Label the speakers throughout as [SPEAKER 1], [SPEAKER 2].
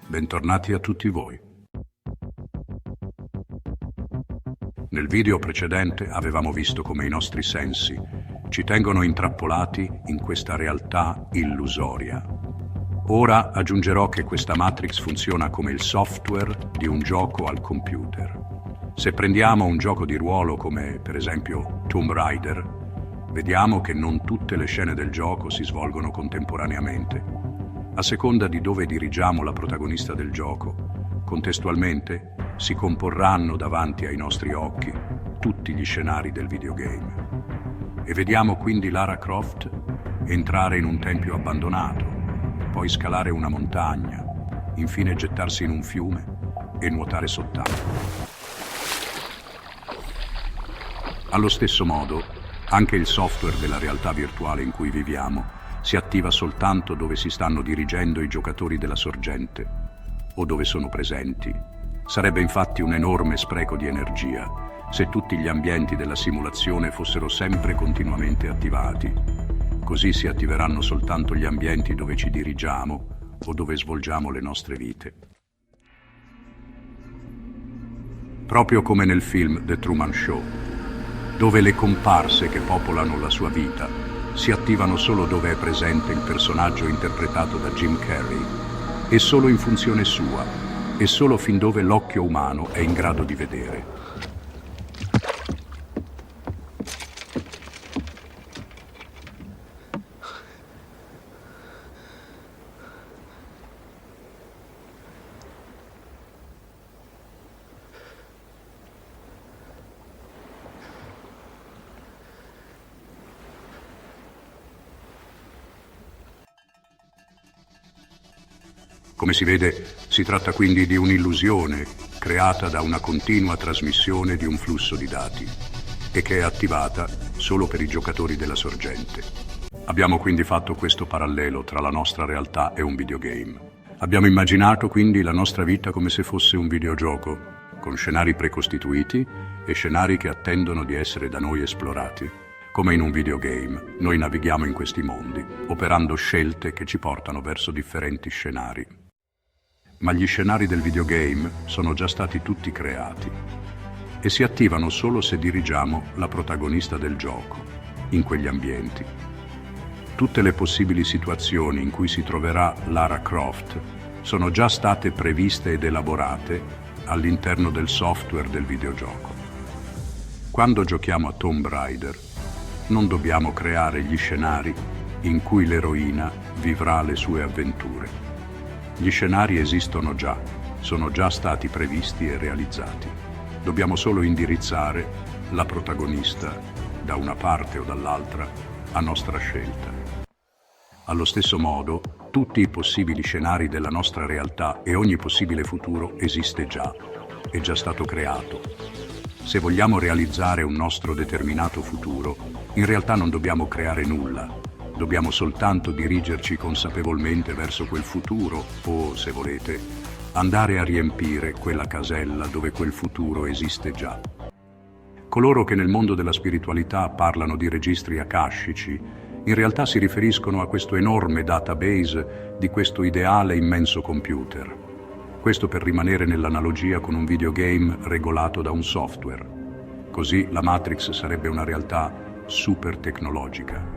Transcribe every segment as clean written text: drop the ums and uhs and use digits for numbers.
[SPEAKER 1] Bentornati a tutti voi. Nel video precedente avevamo visto come i nostri sensi ci tengono intrappolati in questa realtà illusoria. Ora aggiungerò che questa Matrix funziona come il software di un gioco al computer. Se prendiamo un gioco di ruolo come per esempio Tomb Raider, vediamo che non tutte le scene del gioco si svolgono contemporaneamente. A seconda di dove dirigiamo la protagonista del gioco, contestualmente si comporranno davanti ai nostri occhi tutti gli scenari del videogame. E vediamo quindi Lara Croft entrare in un tempio abbandonato, poi scalare una montagna, infine gettarsi in un fiume e nuotare sott'acqua. Allo stesso modo, anche il software della realtà virtuale in cui viviamo si attiva soltanto dove si stanno dirigendo i giocatori della sorgente o dove sono presenti. Sarebbe infatti un enorme spreco di energia se tutti gli ambienti della simulazione fossero sempre continuamente attivati. Così si attiveranno soltanto gli ambienti dove ci dirigiamo o dove svolgiamo le nostre vite. Proprio come nel film The Truman Show, dove le comparse che popolano la sua vita si attivano solo dove è presente il personaggio interpretato da Jim Carrey e solo in funzione sua e solo fin dove l'occhio umano è in grado di vedere. Come si vede, si tratta quindi di un'illusione creata da una continua trasmissione di un flusso di dati e che è attivata solo per i giocatori della sorgente. Abbiamo quindi fatto questo parallelo tra la nostra realtà e un videogame. Abbiamo immaginato quindi la nostra vita come se fosse un videogioco, con scenari precostituiti e scenari che attendono di essere da noi esplorati. Come in un videogame, noi navighiamo in questi mondi, operando scelte che ci portano verso differenti scenari. Ma gli scenari del videogame sono già stati tutti creati e si attivano solo se dirigiamo la protagonista del gioco in quegli ambienti. Tutte le possibili situazioni in cui si troverà Lara Croft sono già state previste ed elaborate all'interno del software del videogioco. Quando giochiamo a Tomb Raider, non dobbiamo creare gli scenari in cui l'eroina vivrà le sue avventure. Gli scenari esistono già, sono già stati previsti e realizzati. Dobbiamo solo indirizzare la protagonista da una parte o dall'altra a nostra scelta. Allo stesso modo, tutti i possibili scenari della nostra realtà e ogni possibile futuro esiste già, è già stato creato. Se vogliamo realizzare un nostro determinato futuro, in realtà non dobbiamo creare nulla. Dobbiamo soltanto dirigerci consapevolmente verso quel futuro o, se volete, andare a riempire quella casella dove quel futuro esiste già. Coloro che nel mondo della spiritualità parlano di registri akashici, in realtà si riferiscono a questo enorme database di questo ideale immenso computer. Questo per rimanere nell'analogia con un videogame regolato da un software. Così la Matrix sarebbe una realtà super tecnologica,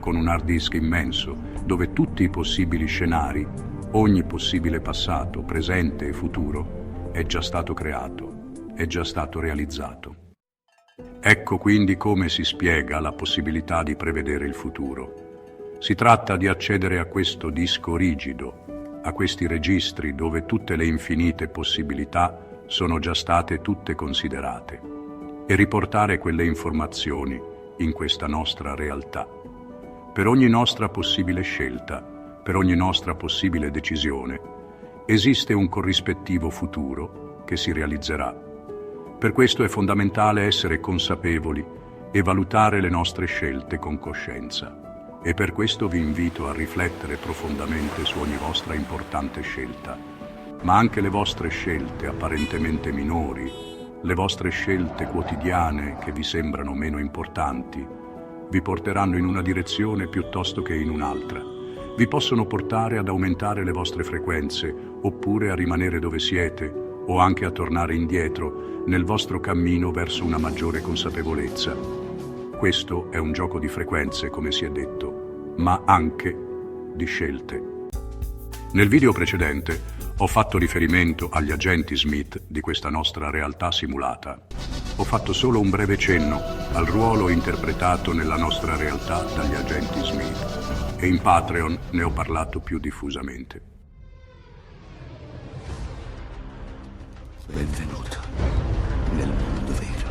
[SPEAKER 1] con un hard disk immenso, dove tutti i possibili scenari, ogni possibile passato, presente e futuro, è già stato creato, è già stato realizzato. Ecco quindi come si spiega la possibilità di prevedere il futuro. Si tratta di accedere a questo disco rigido, a questi registri dove tutte le infinite possibilità sono già state tutte considerate, e riportare quelle informazioni in questa nostra realtà. Per ogni nostra possibile scelta, per ogni nostra possibile decisione, esiste un corrispettivo futuro che si realizzerà. Per questo è fondamentale essere consapevoli e valutare le nostre scelte con coscienza. E per questo vi invito a riflettere profondamente su ogni vostra importante scelta, ma anche le vostre scelte apparentemente minori, le vostre scelte quotidiane che vi sembrano meno importanti, vi porteranno in una direzione piuttosto che in un'altra. vi possono portare ad aumentare le vostre frequenze, oppure a rimanere dove siete, o anche a tornare indietro nel vostro cammino verso una maggiore consapevolezza. Questo è un gioco di frequenze, come si è detto, ma anche di scelte. Nel video precedente ho fatto riferimento agli agenti Smith di questa nostra realtà simulata. Ho fatto solo un breve cenno al ruolo interpretato nella nostra realtà dagli agenti Smith e in Patreon ne ho parlato più diffusamente.
[SPEAKER 2] Benvenuto nel mondo vero.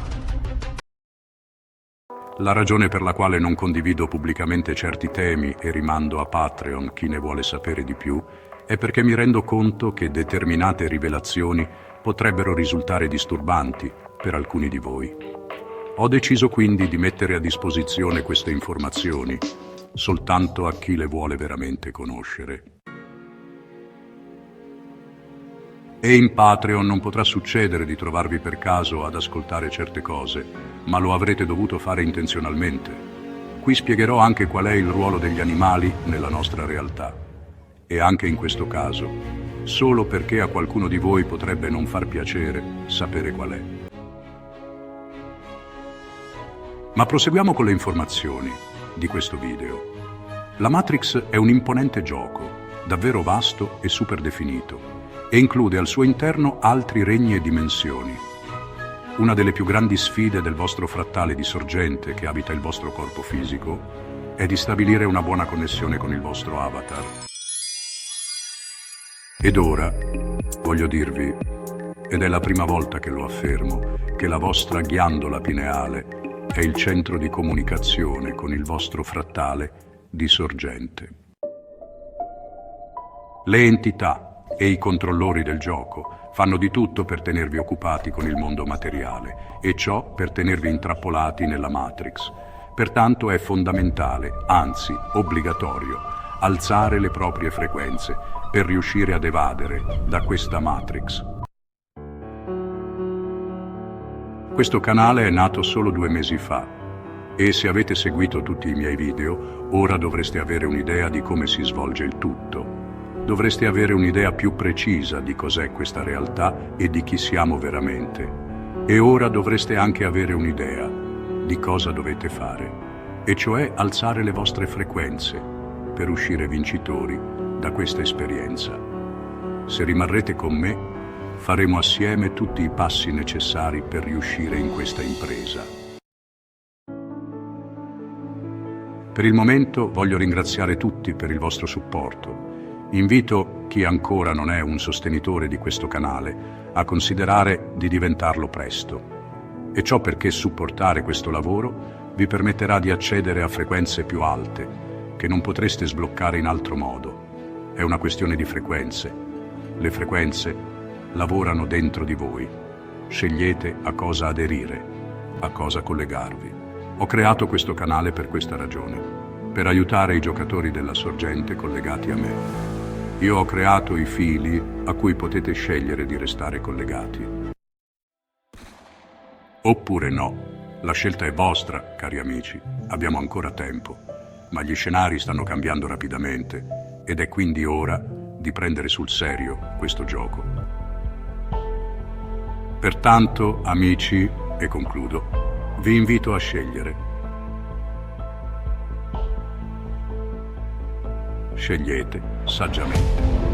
[SPEAKER 1] La ragione per la quale non condivido pubblicamente certi temi e rimando a Patreon chi ne vuole sapere di più è perché mi rendo conto che determinate rivelazioni potrebbero risultare disturbanti per alcuni di voi. Ho deciso quindi di mettere a disposizione queste informazioni soltanto a chi le vuole veramente conoscere. E in Patreon non potrà succedere di trovarvi per caso ad ascoltare certe cose, ma lo avrete dovuto fare intenzionalmente. Qui spiegherò anche qual è il ruolo degli animali nella nostra realtà. E anche in questo caso, solo perché a qualcuno di voi potrebbe non far piacere sapere qual è. Ma proseguiamo con le informazioni di questo video. La Matrix è un imponente gioco, davvero vasto e super definito, e include al suo interno altri regni e dimensioni. Una delle più grandi sfide del vostro frattale di sorgente che abita il vostro corpo fisico è di stabilire una buona connessione con il vostro avatar. Ed ora, voglio dirvi, ed è la prima volta che lo affermo, che la vostra ghiandola pineale è il centro di comunicazione con il vostro frattale di sorgente. Le entità e i controllori del gioco fanno di tutto per tenervi occupati con il mondo materiale, e ciò per tenervi intrappolati nella Matrix. Pertanto è fondamentale, anzi obbligatorio, alzare le proprie frequenze per riuscire ad evadere da questa Matrix. Questo canale è nato solo 2 mesi fa e se avete seguito tutti i miei video, ora dovreste avere un'idea di come si svolge il tutto. Dovreste avere un'idea più precisa di cos'è questa realtà e di chi siamo veramente. E ora dovreste anche avere un'idea di cosa dovete fare, e cioè alzare le vostre frequenze per uscire vincitori da questa esperienza. Se rimarrete con me, faremo assieme tutti i passi necessari per riuscire in questa impresa. Per il momento voglio ringraziare tutti per il vostro supporto. Invito chi ancora non è un sostenitore di questo canale a considerare di diventarlo presto. E ciò perché supportare questo lavoro vi permetterà di accedere a frequenze più alte, che non potreste sbloccare in altro modo. È una questione di frequenze. Le frequenze lavorano dentro di voi. Scegliete a cosa aderire, a cosa collegarvi. Ho creato questo canale per questa ragione, per aiutare i giocatori della sorgente collegati a me. Io ho creato i fili a cui potete scegliere di restare collegati. Oppure no. La scelta è vostra, cari amici. Abbiamo ancora tempo, ma gli scenari stanno cambiando rapidamente ed è quindi ora di prendere sul serio questo gioco. Pertanto, amici, e concludo, vi invito a scegliere. Scegliete saggiamente.